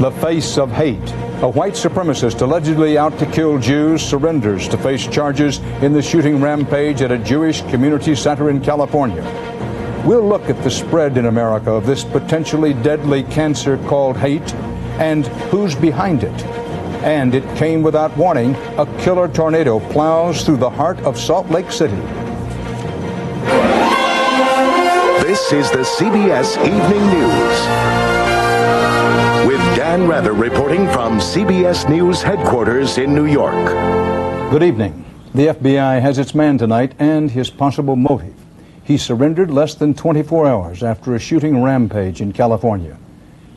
The face of hate. A white supremacist allegedly out to kill Jews surrenders to face charges in the shooting rampage at a Jewish community center in California. We'll look at the spread in America of this potentially deadly cancer called hate and who's behind it. And it came without warning. A killer tornado plows through the heart of Salt Lake City. This is the CBS Evening News. With Dan Rather reporting from CBS News headquarters in New York. Good evening. The FBI has its man tonight and his possible motive. He surrendered less than 24 hours after a shooting rampage in California.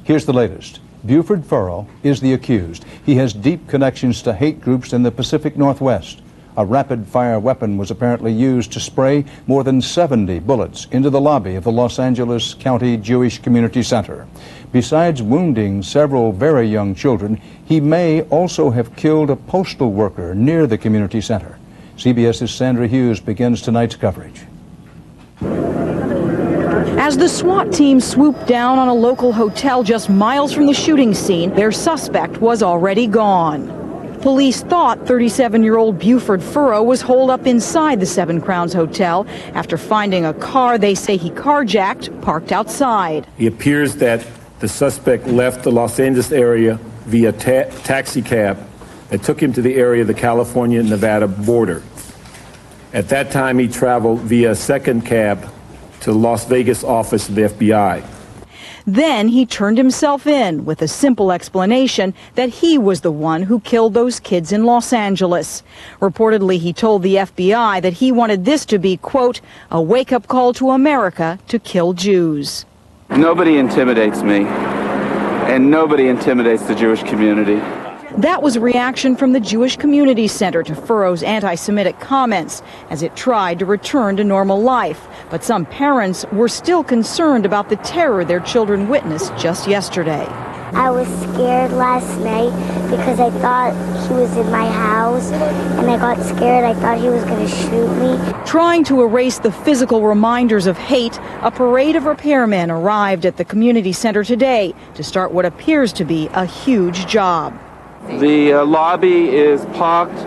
Here's the latest. Buford Furrow is the accused. He has deep connections to hate groups in the Pacific Northwest. A rapid-fire weapon was apparently used to spray more than 70 bullets into the lobby of the Los Angeles County Jewish Community Center. Besides wounding several very young children, he may also have killed a postal worker near the community center. CBS's Sandra Hughes begins tonight's coverage. As the SWAT team swooped down on a local hotel just miles from the shooting scene, their suspect was already gone. Police thought 37-year-old Buford Furrow was holed up inside the Seven Crowns Hotel after finding a car they say he carjacked parked outside. It appears that the suspect left the Los Angeles area via taxi cab that took him to the area of the California-Nevada border. At that time, he traveled via a second cab to the Las Vegas office of the FBI. Then he turned himself in with a simple explanation that he was the one who killed those kids in Los Angeles. Reportedly, he told the FBI that he wanted this to be, quote, a wake-up call to America to kill Jews. Nobody intimidates me, and nobody intimidates the Jewish community. That was a reaction from the Jewish Community Center to Furrow's anti-Semitic comments as it tried to return to normal life. But some parents were still concerned about the terror their children witnessed just yesterday. I was scared last night because I thought he was in my house, and I got scared. I thought he was going to shoot me. Trying to erase the physical reminders of hate, a parade of repairmen arrived at the community center today to start what appears to be a huge job. The lobby is pocked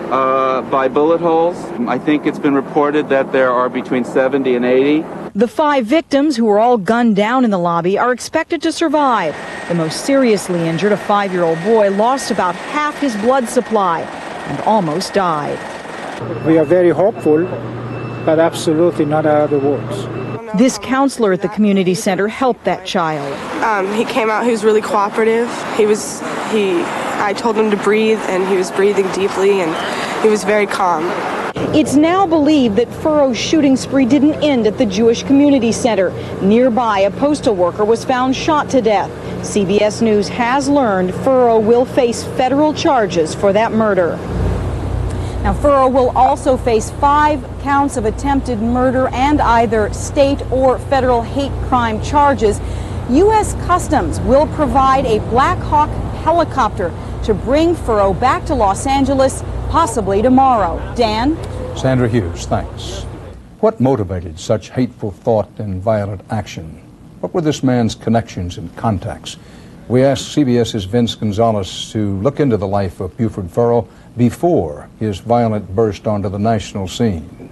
by bullet holes. I think it's been reported that there are between 70 and 80. The 5 victims, who were all gunned down in the lobby, are expected to survive. The most seriously injured, a 5-year-old boy, lost about half his blood supply and almost died. We are very hopeful, but absolutely not out of the woods. This counselor at the community center helped that child. He came out, he was really cooperative. I told him to breathe, and he was breathing deeply, and he was very calm. It's now believed that Furrow's shooting spree didn't end at the Jewish Community Center. Nearby, a postal worker was found shot to death. CBS News has learned Furrow will face federal charges for that murder. Now, Furrow will also face 5 counts of attempted murder and either state or federal hate crime charges. U.S. Customs will provide a Black Hawk helicopter to bring Furrow back to Los Angeles, possibly tomorrow. Dan? Sandra Hughes, thanks. What motivated such hateful thought and violent action? What were this man's connections and contacts? We asked CBS's Vince Gonzalez to look into the life of Buford Furrow before his violent burst onto the national scene.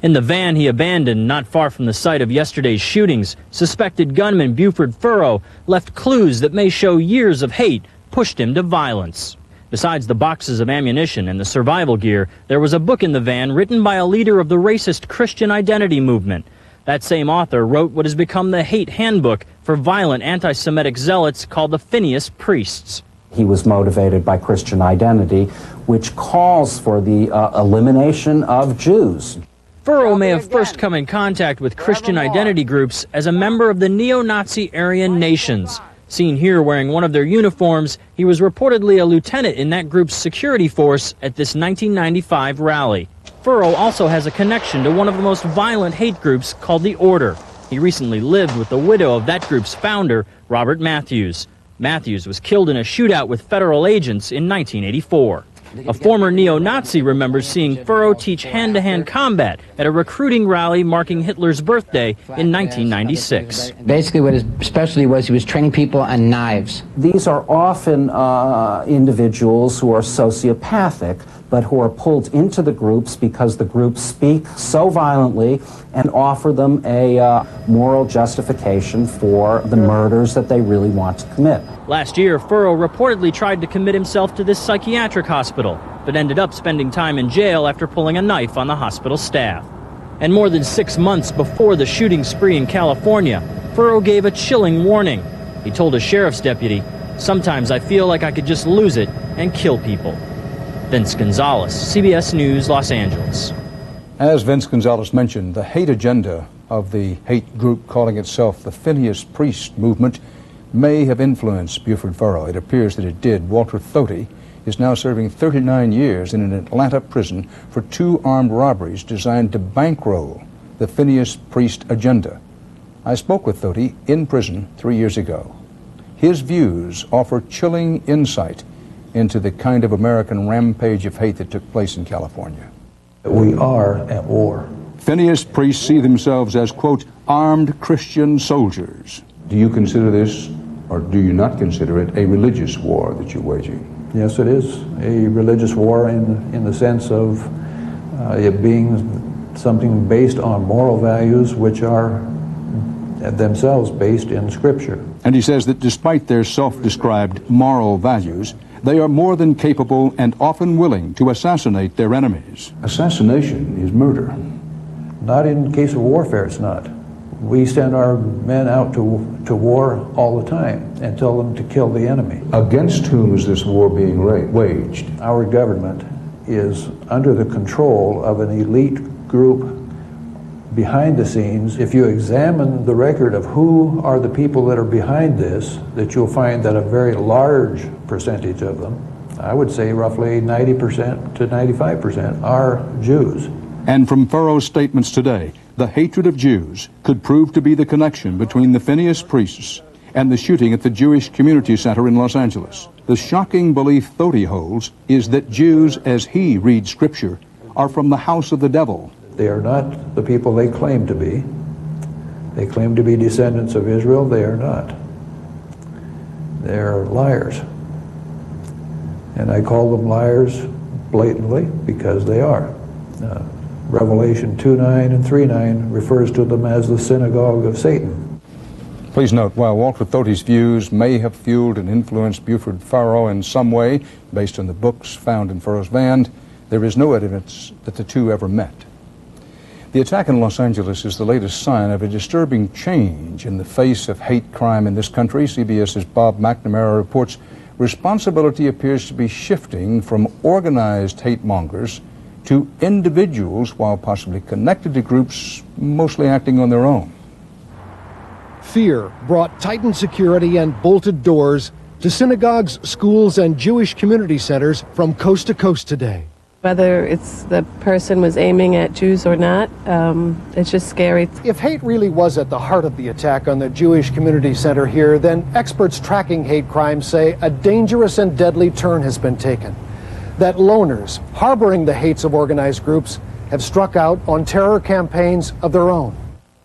In the van he abandoned not far from the site of yesterday's shootings, suspected gunman Buford Furrow left clues that may show years of hate pushed him to violence. Besides the boxes of ammunition and the survival gear, there was a book in the van written by a leader of the racist Christian identity movement. That same author wrote what has become the hate handbook for violent anti-Semitic zealots called the Phineas Priests. He was motivated by Christian identity, which calls for the elimination of Jews. Furrow may have first come in contact with Christian identity groups as a member of the neo-Nazi Aryan Nations. Seen here wearing one of their uniforms, he was reportedly a lieutenant in that group's security force at this 1995 rally. Furrow also has a connection to one of the most violent hate groups called the Order. He recently lived with the widow of that group's founder, Robert Matthews. Matthews was killed in a shootout with federal agents in 1984. A former neo-Nazi remembers seeing Furrow teach hand-to-hand combat at a recruiting rally marking Hitler's birthday in 1996. Basically, what his specialty was, he was training people on knives. These are often individuals who are sociopathic, but who are pulled into the groups because the groups speak so violently and offer them a moral justification for the murders that they really want to commit. Last year, Furrow reportedly tried to commit himself to this psychiatric hospital, but ended up spending time in jail after pulling a knife on the hospital staff. And more than 6 months before the shooting spree in California, Furrow gave a chilling warning. He told a sheriff's deputy, "Sometimes I feel like I could just lose it and kill people." Vince Gonzalez, CBS News, Los Angeles. As Vince Gonzalez mentioned, the hate agenda of the hate group calling itself the Phineas Priest movement may have influenced Buford Furrow. It appears that it did. Walter Thote is now serving 39 years in an Atlanta prison for 2 armed robberies designed to bankroll the Phineas Priest agenda. I spoke with Thote in prison 3 years ago. His views offer chilling insight into the kind of American rampage of hate that took place in California. We are at war. Phineas priests see themselves as, quote, armed Christian soldiers. Do you consider this, or do you not consider it, a religious war that you're waging? Yes, it is a religious war in the sense of it being something based on moral values which are themselves based in Scripture. And he says that despite their self-described moral values, they are more than capable and often willing to assassinate their enemies. Assassination is murder. Not in case of warfare, it's not. We send our men out to war all the time and tell them to kill the enemy. Against whom is this war being waged? Our government is under the control of an elite group behind the scenes. If you examine the record of who are the people that are behind this, that you'll find that a very large percentage of them, I would say roughly 90% to 95%, are Jews. And from Furrow's statements today, the hatred of Jews could prove to be the connection between the Phineas priests and the shooting at the Jewish Community Center in Los Angeles. The shocking belief Thote holds is that Jews, as he reads Scripture, are from the house of the devil. They are not the people they claim to be. They claim to be descendants of Israel. They are not. They're liars. And I call them liars blatantly because they are. Revelation 2:9 and 3:9 refers to them as the synagogue of Satan. Please note, while Walter Thote's views may have fueled and influenced Buford Furrow in some way, based on the books found in Furrow's van, there is no evidence that the two ever met. The attack in Los Angeles is the latest sign of a disturbing change in the face of hate crime in this country. CBS's Bob McNamara reports responsibility appears to be shifting from organized hate mongers to individuals, while possibly connected to groups mostly acting on their own. Fear brought tightened security and bolted doors to synagogues, schools, and Jewish community centers from coast to coast today. Whether it's the person was aiming at Jews or not, it's just scary. If hate really was at the heart of the attack on the Jewish community center here, then experts tracking hate crimes say a dangerous and deadly turn has been taken. That loners harboring the hates of organized groups have struck out on terror campaigns of their own.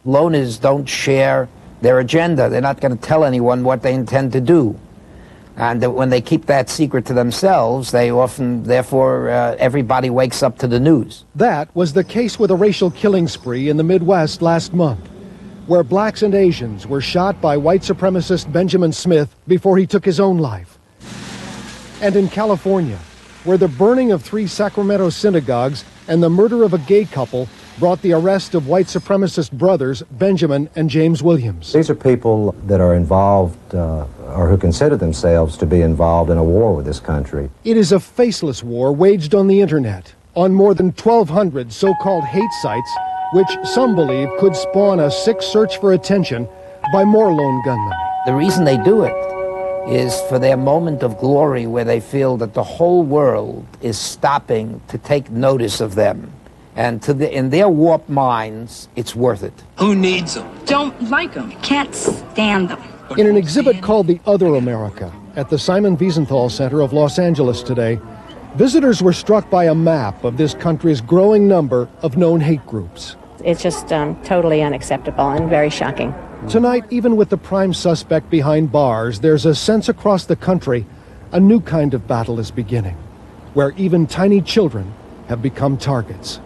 Loners don't share their agenda. They're not going to tell anyone what they intend to do. And when they keep that secret to themselves, they often, therefore, everybody wakes up to the news. That was the case with a racial killing spree in the Midwest last month, where blacks and Asians were shot by white supremacist Benjamin Smith before he took his own life. And in California, where the burning of 3 Sacramento synagogues and the murder of a gay couple brought the arrest of white supremacist brothers Benjamin and James Williams. These are people that are involved or who consider themselves to be involved in a war with this country. It is a faceless war waged on the internet, on more than 1,200 so-called hate sites, which some believe could spawn a sick search for attention by more lone gunmen. The reason they do it is for their moment of glory where they feel that the whole world is stopping to take notice of them. And in their warped minds, it's worth it. Who needs them? Don't like them. Can't stand them. In an exhibit called The Other America at the Simon Wiesenthal Center of Los Angeles today, Visitors were struck by a map of this country's growing number of known hate groups. It's just totally unacceptable and very shocking. Tonight, even with the prime suspect behind bars, there's a sense across the country a new kind of battle is beginning, where even tiny children have become targets.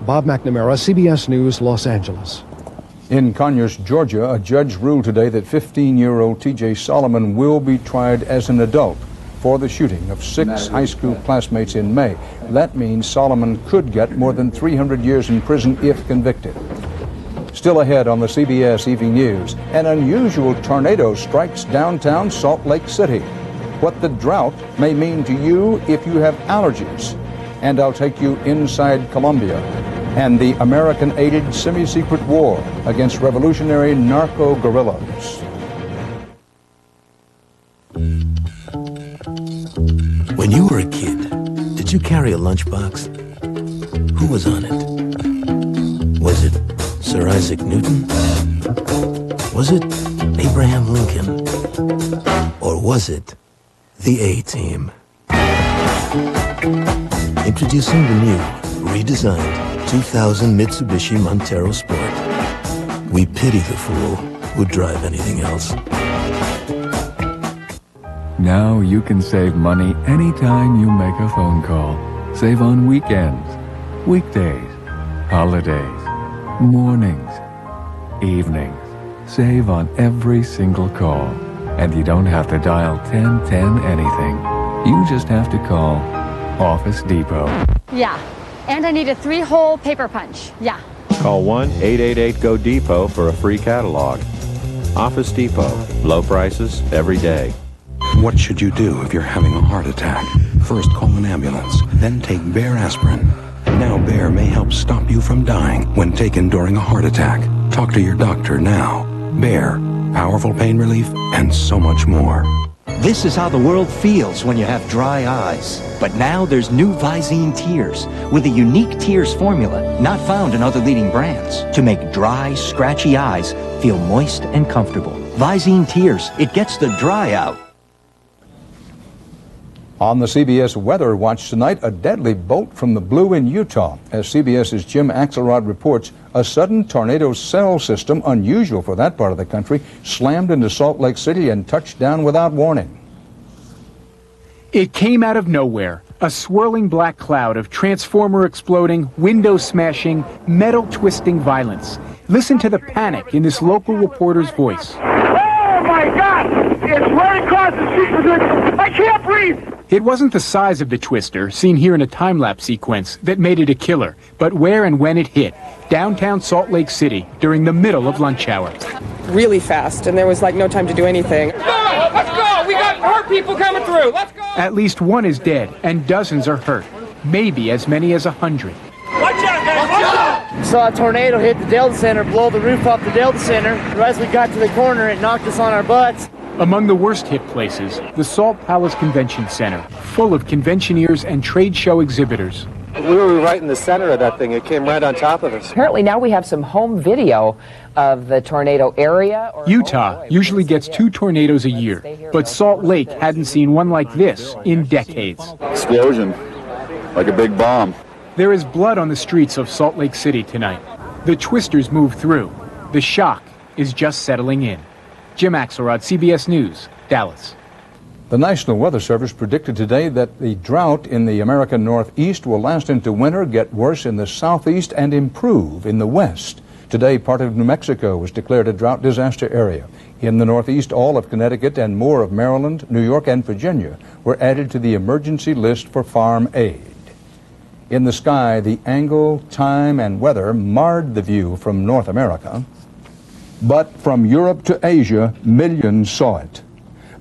Bob McNamara, CBS News, Los Angeles. In Conyers, Georgia, a judge ruled today that 15-year-old T.J. Solomon will be tried as an adult for the shooting of 6 high school classmates in May. That means Solomon could get more than 300 years in prison if convicted. Still ahead on the CBS Evening News, an unusual tornado strikes downtown Salt Lake City. What the drought may mean to you if you have allergies. And I'll take you inside Colombia and the American-aided semi-secret war against revolutionary narco-guerrillas. When you were a kid, did you carry a lunchbox? Who was on it? Was it Sir Isaac Newton? Was it Abraham Lincoln? Or was it the A-Team? Introducing the new, redesigned 2000 Mitsubishi Montero Sport. We pity the fool who'd drive anything else. Now you can save money anytime you make a phone call. Save on weekends, weekdays, holidays, mornings, evenings. Save on every single call. And you don't have to dial 1010 anything. You just have to call Office Depot. Yeah, and I need a 3-hole paper punch. Yeah. Call 1-888-GO-DEPOT for a free catalog. Office Depot. Low prices every day. What should you do if you're having a heart attack? First, call an ambulance, then take Bayer aspirin. Now Bayer may help stop you from dying when taken during a heart attack. Talk to your doctor now. Bayer, powerful pain relief, and so much more. This is how the world feels when you have dry eyes. But now there's new Visine Tears with a unique tears formula not found in other leading brands to make dry, scratchy eyes feel moist and comfortable. Visine Tears, it gets the dry out. On the CBS Weather Watch tonight, a deadly bolt from the blue in Utah. As CBS's Jim Axelrod reports, a sudden tornado cell system, unusual for that part of the country, slammed into Salt Lake City and touched down without warning. It came out of nowhere, a swirling black cloud of transformer exploding, window smashing, metal twisting violence. Listen to the panic in this local reporter's voice. Oh my God! It's right across the street. I can't breathe! It wasn't the size of the twister, seen here in a time-lapse sequence, that made it a killer, but where and when it hit, downtown Salt Lake City, during the middle of lunch hour. Really fast, and there was like no time to do anything. No, let's go! We got hurt people coming through. Let's go! At least one is dead, and dozens are hurt. Maybe as many as 100. Watch out, guys! Watch out! Saw a tornado hit the Delta Center, blow the roof off the Delta Center. As we got to the corner, it knocked us on our butts. Among the worst hit places, the Salt Palace Convention Center, full of conventioneers and trade show exhibitors. We were right in the center of that thing. It came right on top of us. Apparently now we have some home video of the tornado area. Utah usually gets 2 tornadoes a year, but Salt Lake hadn't seen one like this in decades. Explosion, like a big bomb. There is blood on the streets of Salt Lake City tonight. The twisters move through. The shock is just settling in. Jim Axelrod, CBS News, Dallas. The National Weather Service predicted today that the drought in the American Northeast will last into winter, get worse in the southeast, and improve in the west. Today, part of New Mexico was declared a drought disaster area. In the Northeast, all of Connecticut and more of Maryland, New York, and Virginia were added to the emergency list for farm aid. In the sky, the angle, time, and weather marred the view from North America. But from Europe to Asia, millions saw it.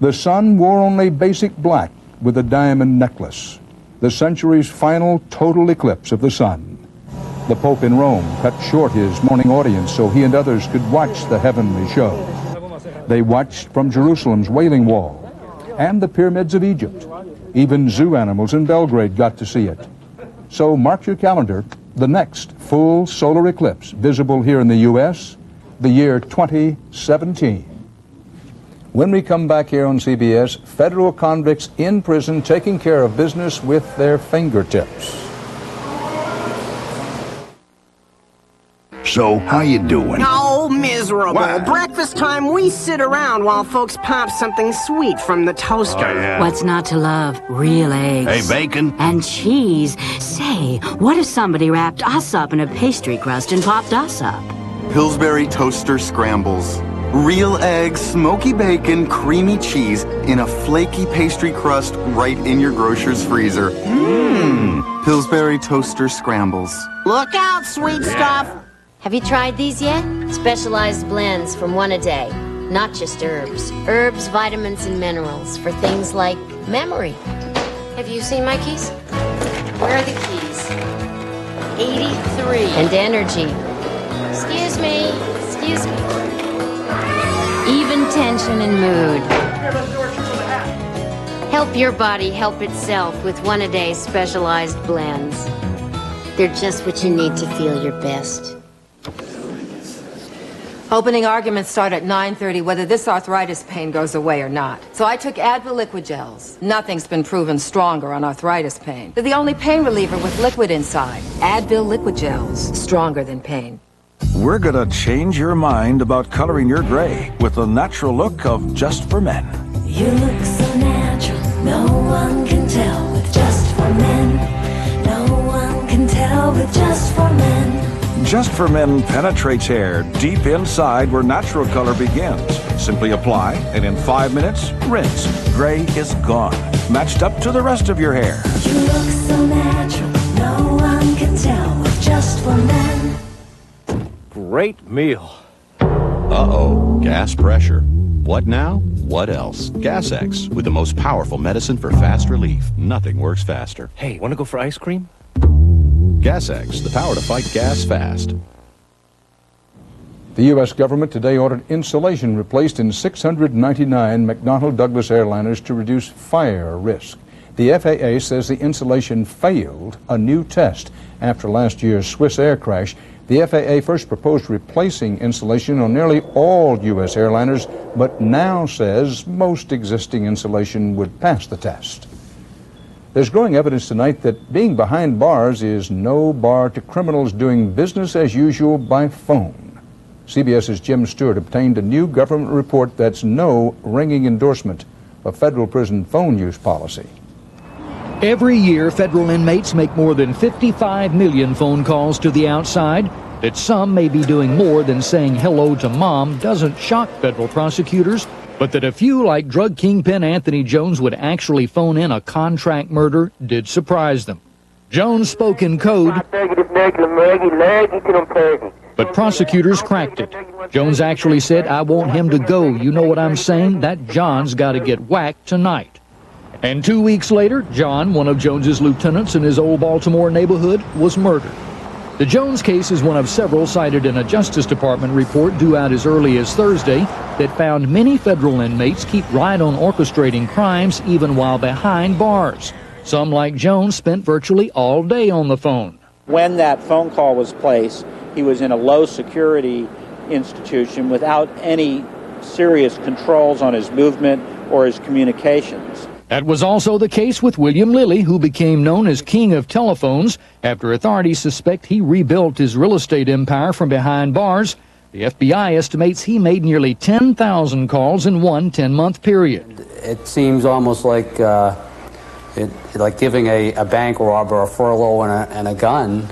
The sun wore only basic black with a diamond necklace. The century's final total eclipse of the sun. The Pope in Rome cut short his morning audience so he and others could watch the heavenly show. They watched from Jerusalem's Wailing Wall and the pyramids of Egypt. Even zoo animals in Belgrade got to see it. So mark your calendar, the next full solar eclipse visible here in the U.S., the year 2017. When we come back here on CBS, federal convicts in prison taking care of business with their fingertips. So, how you doing? Oh, miserable. What? Breakfast time, we sit around while folks pop something sweet from the toaster. Oh, yeah. What's not to love? Real eggs. Hey, bacon? And cheese. Say, what if somebody wrapped us up in a pastry crust and popped us up? Pillsbury Toaster Scrambles. Real eggs, smoky bacon, creamy cheese in a flaky pastry crust right in your grocer's freezer. Mmm. Pillsbury Toaster Scrambles. Look out, sweet stuff. Have you tried these yet? Specialized blends from one a day. Not just herbs. Herbs, vitamins, and minerals for things like memory. Have you seen my keys? Where are the keys? 83. And energy. Excuse me. Excuse me. Even tension and mood. Help your body help itself with one-a-day specialized blends. They're just what you need to feel your best. Opening arguments start at 9:30 whether this arthritis pain goes away or not. So I took Advil liquid gels. Nothing's been proven stronger on arthritis pain. They're the only pain reliever with liquid inside. Advil liquid gels. Stronger than pain. We're gonna change your mind about coloring your gray with the natural look of Just for Men. You look so natural, no one can tell with Just for Men. No one can tell with Just for Men. Just for Men penetrates hair deep inside where natural color begins. Simply apply, and in 5 minutes, rinse. Gray is gone, matched up to the rest of your hair. You look so natural, no one can tell with Just for Men. Great meal. Uh-oh, gas pressure. What now? What else? Gas X, with the most powerful medicine for fast relief. Nothing works faster. Hey, want to go for ice cream? Gas X, the power to fight gas fast. The U.S. government today ordered insulation replaced in 699 McDonnell Douglas airliners to reduce fire risk. The FAA says the insulation failed a new test after last year's Swiss Air crash. The FAA first proposed replacing insulation on nearly all U.S. airliners, but now says most existing insulation would pass the test. There's growing evidence tonight that being behind bars is no bar to criminals doing business as usual by phone. CBS's Jim Stewart obtained a new government report that's no ringing endorsement of federal prison phone use policy. Every year, federal inmates make more than 55 million phone calls to the outside. That some may be doing more than saying hello to mom doesn't shock federal prosecutors, but that a few like drug kingpin Anthony Jones would actually phone in a contract murder did surprise them. Jones spoke in code, but prosecutors cracked it. Jones actually said, "I want him to go. You know what I'm saying? That John's got to get whacked tonight." And 2 weeks later, John, one of Jones's lieutenants in his old Baltimore neighborhood, was murdered. The Jones case is one of several cited in a Justice Department report due out as early as Thursday that found many federal inmates keep right on orchestrating crimes even while behind bars. Some, like Jones, spent virtually all day on the phone. When that phone call was placed, he was in a low-security institution without any serious controls on his movement or his communications. That was also the case with William Lilly, who became known as King of Telephones after authorities suspect he rebuilt his real estate empire from behind bars. The FBI estimates he made nearly 10,000 calls in one 10-month period. It seems almost like like giving a bank robber a furlough and a gun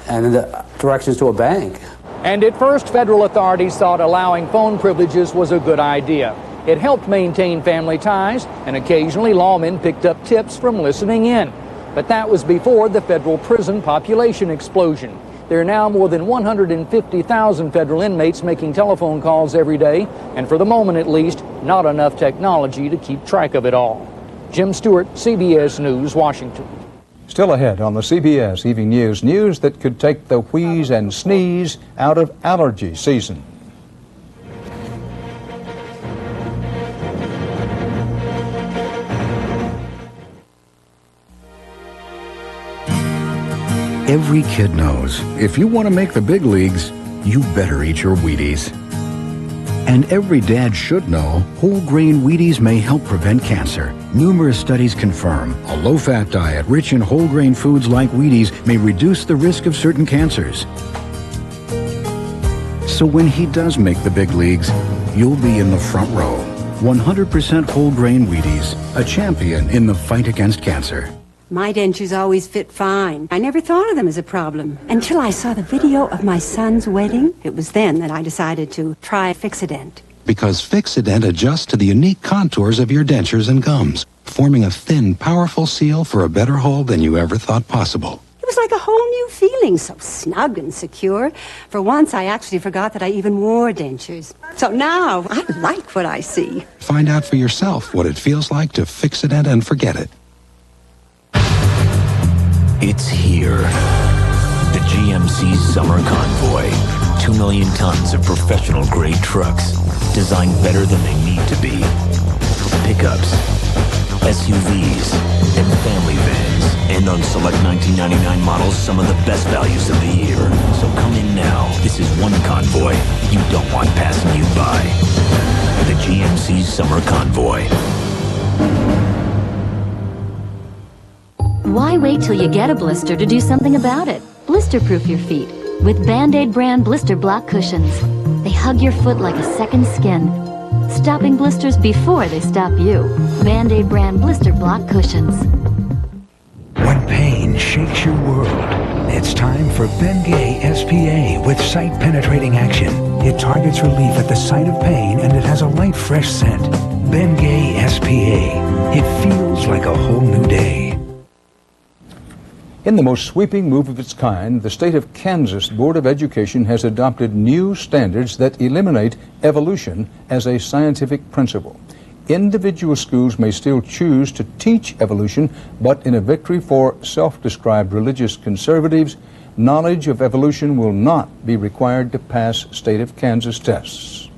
and directions to a bank. And at first, federal authorities thought allowing phone privileges was a good idea. It helped maintain family ties, and occasionally lawmen picked up tips from listening in. But that was before the federal prison population explosion. There are now more than 150,000 federal inmates making telephone calls every day, and for the moment at least, not enough technology to keep track of it all. Jim Stewart, CBS News, Washington. Still ahead on the CBS Evening News, news that could take the wheeze and sneeze out of allergy season. Every kid knows if you want to make the big leagues, you better eat your Wheaties. And every dad should know whole grain Wheaties may help prevent cancer. Numerous studies confirm a low-fat diet rich in whole grain foods like Wheaties may reduce the risk of certain cancers. So when he does make the big leagues, you'll be in the front row. 100% whole grain Wheaties, a champion in the fight against cancer. My dentures always fit fine. I never thought of them as a problem until I saw the video of my son's wedding. It was then that I decided to try Fixodent. Because Fixodent adjusts to the unique contours of your dentures and gums, forming a thin, powerful seal for a better hold than you ever thought possible. It was like a whole new feeling, so snug and secure. For once, I actually forgot that I even wore dentures. So now, I like what I see. Find out for yourself what it feels like to Fixodent and forget it. It's here. The GMC Summer Convoy. 2 million tons of professional-grade trucks, designed better than they need to be. Pickups, SUVs, and family vans. And on select 1999 models, some of the best values of the year. So come in now. This is one convoy you don't want passing you by. The GMC Summer Convoy. Why wait till you get a blister to do something about it? Blister-proof your feet with Band-Aid brand blister block cushions. They hug your foot like a second skin, stopping blisters before they stop you. Band-Aid brand blister block cushions. When pain shakes your world, it's time for Bengay SPA with site-penetrating action. It targets relief at the site of pain and it has a light, fresh scent. Bengay SPA. It feels like a whole new day. In the most sweeping move of its kind, the state of Kansas Board of Education has adopted new standards that eliminate evolution as a scientific principle. Individual schools may still choose to teach evolution, but in a victory for self-described religious conservatives, knowledge of evolution will not be required to pass state of Kansas tests.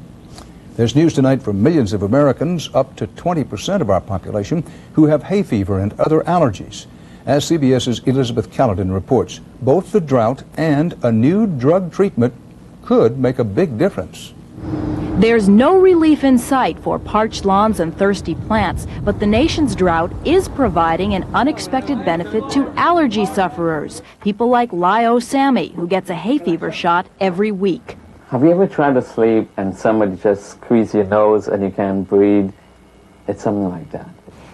There's news tonight from millions of Americans, up to 20% of our population, who have hay fever and other allergies. As CBS's Elizabeth Caledon reports, both the drought and a new drug treatment could make a big difference. There's no relief in sight for parched lawns and thirsty plants, but the nation's drought is providing an unexpected benefit to allergy sufferers, people like Lio Sammy, who gets a hay fever shot every week. Have you ever tried to sleep and somebody just squeeze your nose and you can't breathe? It's something like that.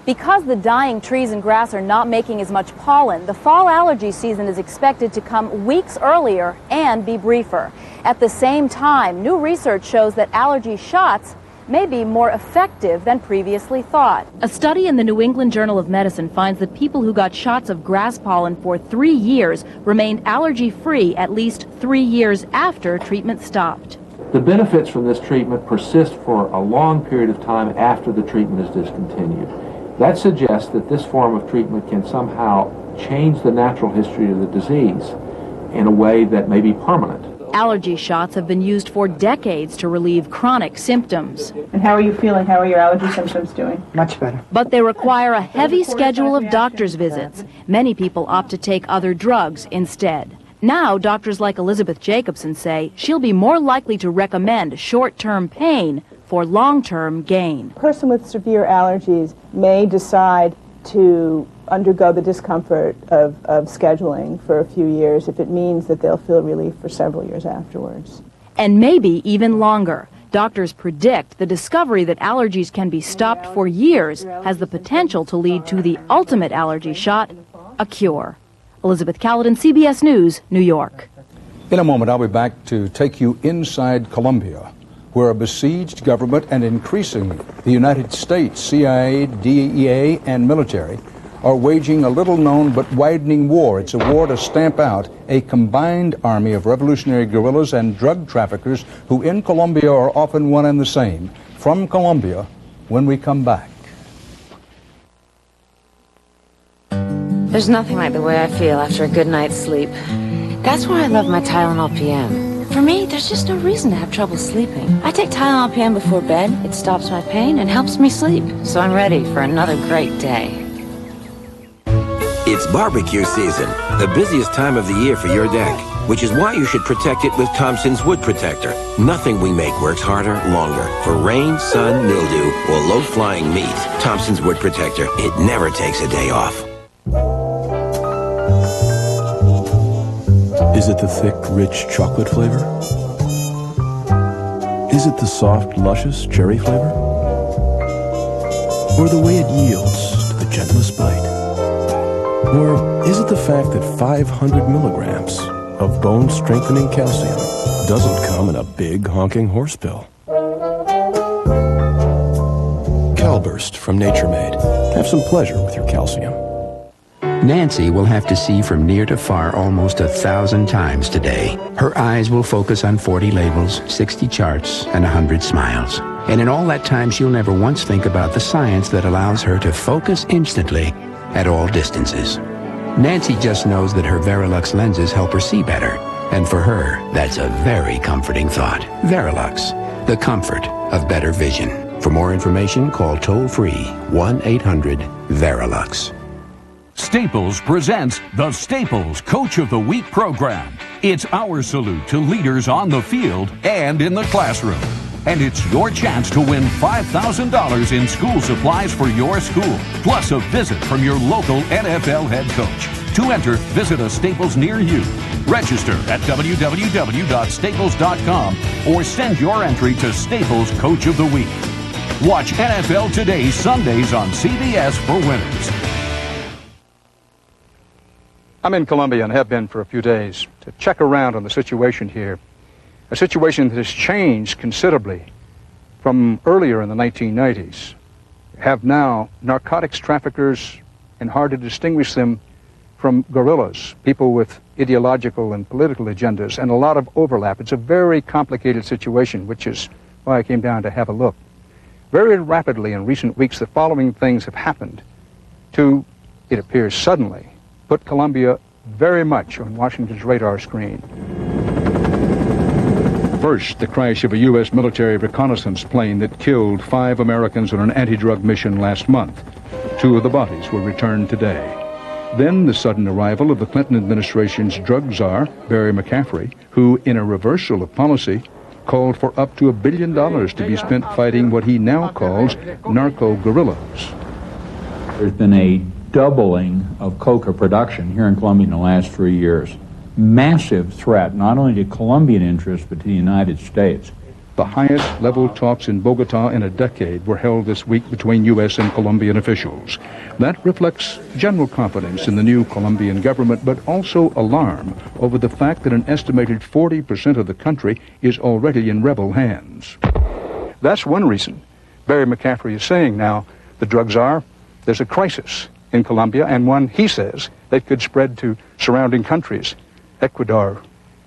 Because the dying trees and grass are not making as much pollen, the fall allergy season is expected to come weeks earlier and be briefer. At the same time, new research shows that allergy shots may be more effective than previously thought. A study in the New England Journal of Medicine finds that people who got shots of grass pollen for 3 years remained allergy-free at least 3 years after treatment stopped. The benefits from this treatment persist for a long period of time after the treatment is discontinued. That suggests that this form of treatment can somehow change the natural history of the disease in a way that may be permanent. Allergy shots have been used for decades to relieve chronic symptoms. And how are you feeling? How are your allergy symptoms doing? Much better. But they require a heavy schedule of doctor's visits. Many people opt to take other drugs instead. Now, doctors like Elizabeth Jacobson say she'll be more likely to recommend short-term pain for long-term gain. A person with severe allergies may decide to undergo the discomfort of scheduling for a few years if it means that they'll feel relief for several years afterwards. And maybe even longer. Doctors predict the discovery that allergies can be stopped for years has the potential to lead to the ultimate allergy shot, a cure. Elizabeth Caledon, CBS News, New York. In a moment, I'll be back to take you inside Colombia, where a besieged government and increasingly the United States, CIA, DEA, and military are waging a little-known but widening war. It's a war to stamp out a combined army of revolutionary guerrillas and drug traffickers who in Colombia are often one and the same. From Colombia, when we come back. There's nothing like the way I feel after a good night's sleep. That's why I love my Tylenol PM. For me, there's just no reason to have trouble sleeping. I take Tylenol PM before bed. It stops my pain and helps me sleep. So I'm ready for another great day. It's barbecue season, the busiest time of the year for your deck. which is why you should protect it with Thompson's Wood Protector. Nothing we make works harder, longer. For rain, sun, mildew, or low-flying meat, Thompson's Wood Protector, it never takes a day off. Is it the thick, rich chocolate flavor? Is it the soft, luscious cherry flavor? Or the way it yields to the gentlest bite? Or is it the fact that 500 milligrams of bone-strengthening calcium doesn't come in a big, honking horse pill? Calburst from Nature Made. Have some pleasure with your calcium. Nancy will have to see from near to far almost 1,000 times today. Her eyes will focus on 40 labels, 60 charts, and 100 smiles. And in all that time, she'll never once think about the science that allows her to focus instantly at all distances. Nancy just knows that her Verilux lenses help her see better. And for her, that's a very comforting thought. Verilux, the comfort of better vision. For more information, call toll-free 1-800-VERILUX. Staples presents the Staples Coach of the Week program. It's our salute to leaders on the field and in the classroom. And it's your chance to win $5,000 in school supplies for your school, plus a visit from your local NFL head coach. To enter, visit a Staples near you. Register at www.staples.com or send your entry to Staples Coach of the Week. Watch NFL Today Sundays on CBS for winners. I'm in Colombia and have been for a few days to check around on the situation here. A situation that has changed considerably from earlier in the 1990s. We have now narcotics traffickers, and hard to distinguish them from guerrillas, people with ideological and political agendas, and a lot of overlap. It's a very complicated situation, which is why I came down to have a look. Very rapidly in recent weeks, the following things have happened to, it appears suddenly, put Colombia very much on Washington's radar screen. First, the crash of a U.S. military reconnaissance plane that killed 5 Americans on an anti-drug mission last month. 2 of the bodies were returned today. Then the sudden arrival of the Clinton administration's drug czar, Barry McCaffrey, who, in a reversal of policy, called for up to $1 billion to be spent fighting what he now calls narco-guerrillas. There's been a doubling of coca production here in Colombia in the last 3 years. Massive threat, not only to Colombian interests, but to the United States. The highest level talks in Bogota in a decade were held this week between U.S. and Colombian officials. That reflects general confidence in the new Colombian government, but also alarm over the fact that an estimated 40% of the country is already in rebel hands. That's one reason Barry McCaffrey is saying now, the drug czar, there's a crisis in Colombia, and one, he says, that could spread to surrounding countries. Ecuador,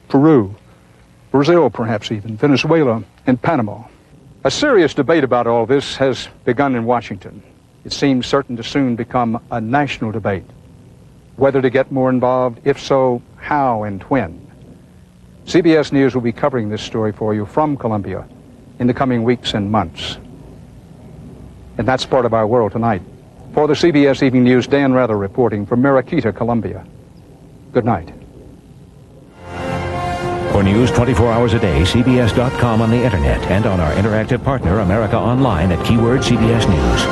Peru, Brazil perhaps even, Venezuela, and Panama. A serious debate about all this has begun in Washington. It seems certain to soon become a national debate. Whether to get more involved, if so, how and when. CBS News will be covering this story for you from Colombia in the coming weeks and months. And that's part of our world tonight. For the CBS Evening News, Dan Rather reporting from Mariquita, Colombia. Good night. For news 24 hours a day, CBS.com on the internet and on our interactive partner, America Online, at keyword CBS News.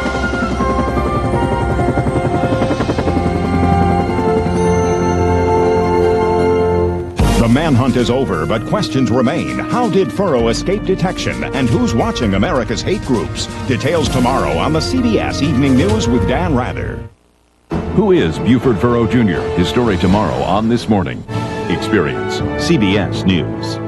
The manhunt is over, but questions remain. How did Furrow escape detection? And who's watching America's hate groups? Details tomorrow on the CBS Evening News with Dan Rather. Who is Buford Furrow Jr.? His story tomorrow on This Morning. Experience CBS News.